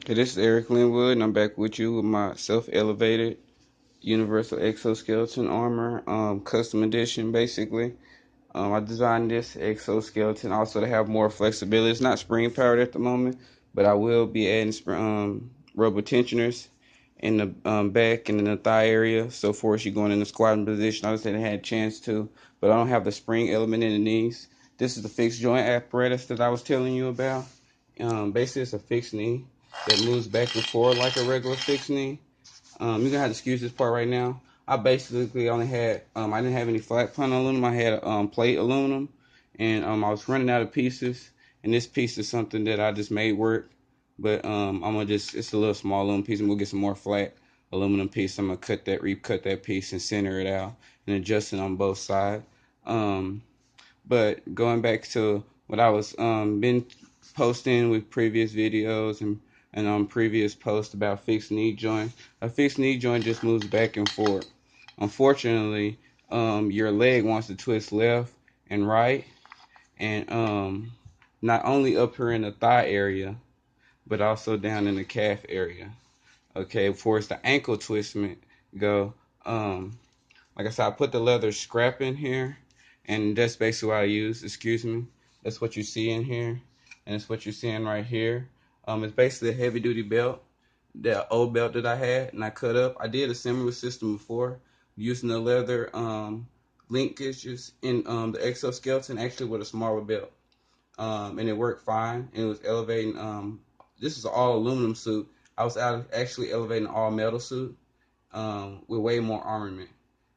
Hey, this is Eric Linwood, and I'm back with you with my self-elevated universal exoskeleton armor, custom edition, basically. I designed this exoskeleton also to have more flexibility. It's not spring powered at the moment, but I will be adding rubber tensioners in the back and in the thigh area. So for you going in the squatting position, I just didn't have a chance to, but I don't have the spring element in the knees. This is the fixed joint apparatus that I was telling you about. Basically, it's a fixed knee that moves back and forth like a regular fixed knee. You're gonna have to excuse this part right now. I basically only had, I didn't have any flat pan aluminum. I had plate aluminum, and I was running out of pieces. And this piece is something that I just made work, but I'm gonna just, it's a little small aluminum piece. I'm gonna get some more flat aluminum piece. I'm gonna recut that piece and center it out and adjust it on both sides. Um, but going back to what I was been posting with previous videos and on previous posts about fixed knee joint, a fixed knee joint just moves back and forth. Unfortunately, your leg wants to twist left and right, and not only up here in the thigh area, but also down in the calf area. Okay, for it's the ankle twistment go. Like I said, I put the leather scrap in here, and that's basically what I use. Excuse me. That's what you see in here, and it's what you're seeing right here. It's basically a heavy duty belt, the old belt that I had, and I cut up. I did a similar system before, using the leather linkages in the exoskeleton, actually with a smaller belt, and it worked fine. And it was elevating. This is an all aluminum suit. I was actually elevating an all metal suit with way more armament.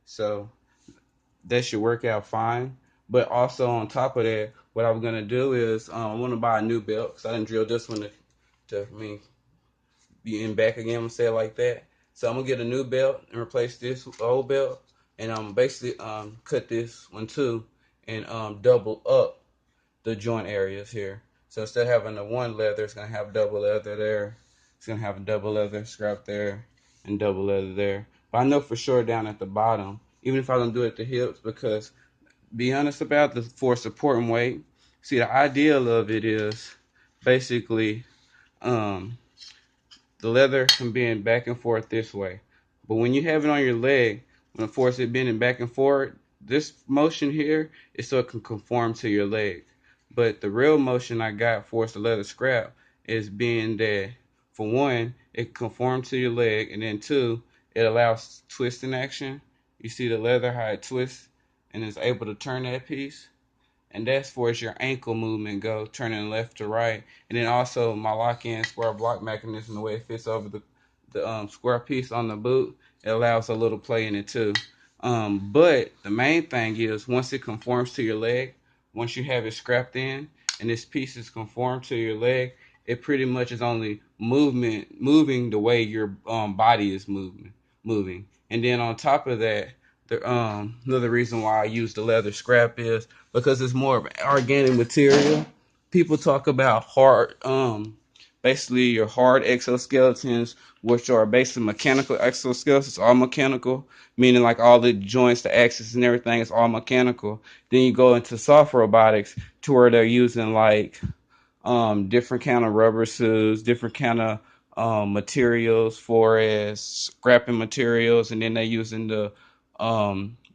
So that should work out fine. But also on top of that, what I'm gonna do is I want to buy a new belt because I didn't drill this one to be in back again. I'm gonna say it like that. So I'm gonna get a new belt and replace this old belt, and basically cut this one too, and double up the joint areas here. So instead of having the one leather, it's gonna have double leather there. It's gonna have a double leather scrap there and double leather there. But I know for sure down at the bottom, even if I don't do it at the hips, because be honest about the for supporting weight. See, the ideal of it is basically um, the leather can bend back and forth this way. But when you have it on your leg, when the force is bending back and forth, this motion here is so it can conform to your leg. But the real motion I got for the leather scrap is being that, for one, it conforms to your leg, and then two, it allows twisting action. You see the leather, how it twists, and is able to turn that piece, and that's for your ankle movement go, turning left to right. And then also my lock-in square block mechanism, the way it fits over the square piece on the boot, it allows a little play in it too. But the main thing is once it conforms to your leg, once you have it scrapped in and this piece is conformed to your leg, it pretty much is only moving the way your body is moving. And then on top of that, another reason why I use the leather scrap is because it's more of an organic material. People talk about hard, basically your hard exoskeletons, which are basically mechanical exoskeletons, all mechanical, meaning like all the joints, the axis and everything is all mechanical. Then you go into soft robotics to where they're using like different kind of rubber suits, different kind of materials for as scrapping materials, and then they're using the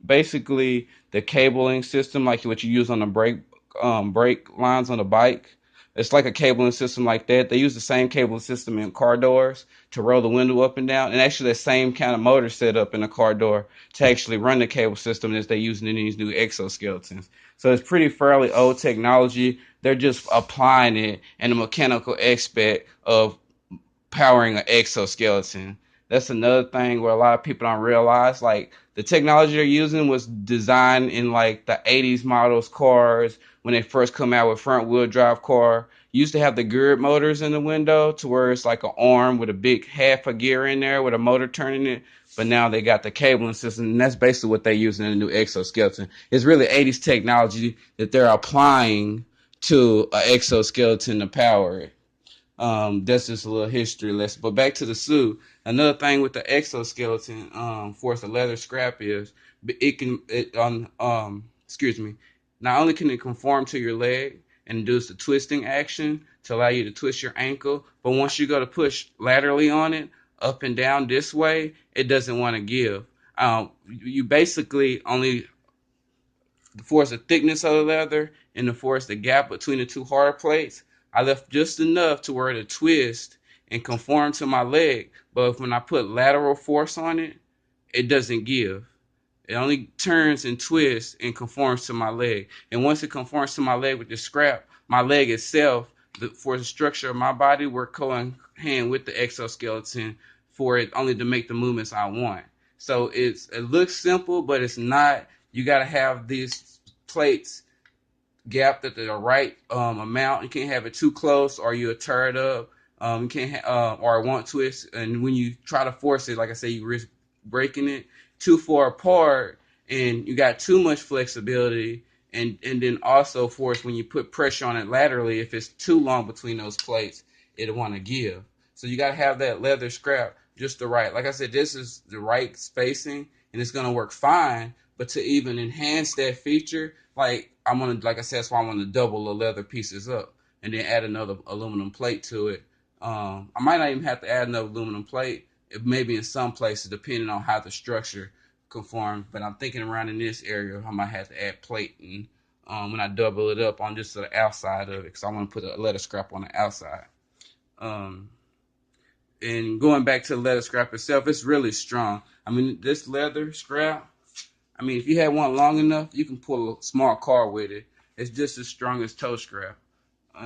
basically the cabling system like what you use on the brake lines on a bike. It's like a cabling system like that. They use the same cabling system in car doors to roll the window up and down, and actually the same kind of motor set up in the car door to actually run the cable system as they're using in these new exoskeletons. So it's pretty fairly old technology. They're just applying it in the mechanical aspect of powering an exoskeleton. That's another thing where a lot of people don't realize. Like the technology they're using was designed in like the 80s models cars when they first come out with front wheel drive car. Used to have the geared motors in the window to where it's like an arm with a big half a gear in there with a motor turning it. But now they got the cabling system, and that's basically what they're using in the new exoskeleton. It's really 80s technology that they're applying to an exoskeleton to power it. That's just a little history lesson. But back to the suit. Another thing with the exoskeleton, for the leather scrap is it can it on excuse me. Not only can it conform to your leg, and induce the twisting action to allow you to twist your ankle. But once you go to push laterally on it, up and down this way, it doesn't want to give. You basically only force the thickness of the leather and to force the gap between the two hard plates. I left just enough to where it twist and conform to my leg. But when I put lateral force on it, it doesn't give. It only turns and twists and conforms to my leg. And once it conforms to my leg with the scrap, my leg itself, for the structure of my body, we're going hand with the exoskeleton for it only to make the movements I want. So it looks simple, but it's not. You got to have these plates gapped at the right amount. You can't have it too close, or you'll tear it up. You can't or it won't twist. And when you try to force it, like I say, you risk breaking it too far apart, and you got too much flexibility. And then also force when you put pressure on it laterally, if it's too long between those plates, it'll want to give. So you got to have that leather scrap just the right. Like I said, this is the right spacing, and it's gonna work fine. But to even enhance that feature, like I said, that's why I want to double the leather pieces up and then add another aluminum plate to it. I might not even have to add another aluminum plate. It maybe in some places, depending on how the structure conforms. But I'm thinking around in this area, I might have to add plating when I double it up on just the outside of it, because I want to put a leather scrap on the outside. Um, and going back to the leather scrap itself, it's really strong. I mean, this leather scrap, I mean, if you had one long enough, you can pull a small car with it. It's just as strong as toe scrap.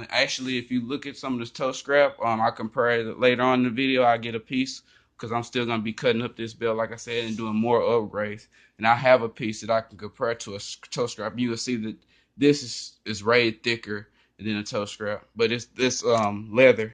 Actually, if you look at some of this toe scrap, I'll compare it later on in the video. I'll get a piece because I'm still going to be cutting up this belt, like I said, and doing more upgrades. And I have a piece that I can compare to a toe scrap. You will see that this is rated thicker than a toe scrap, but it's this leather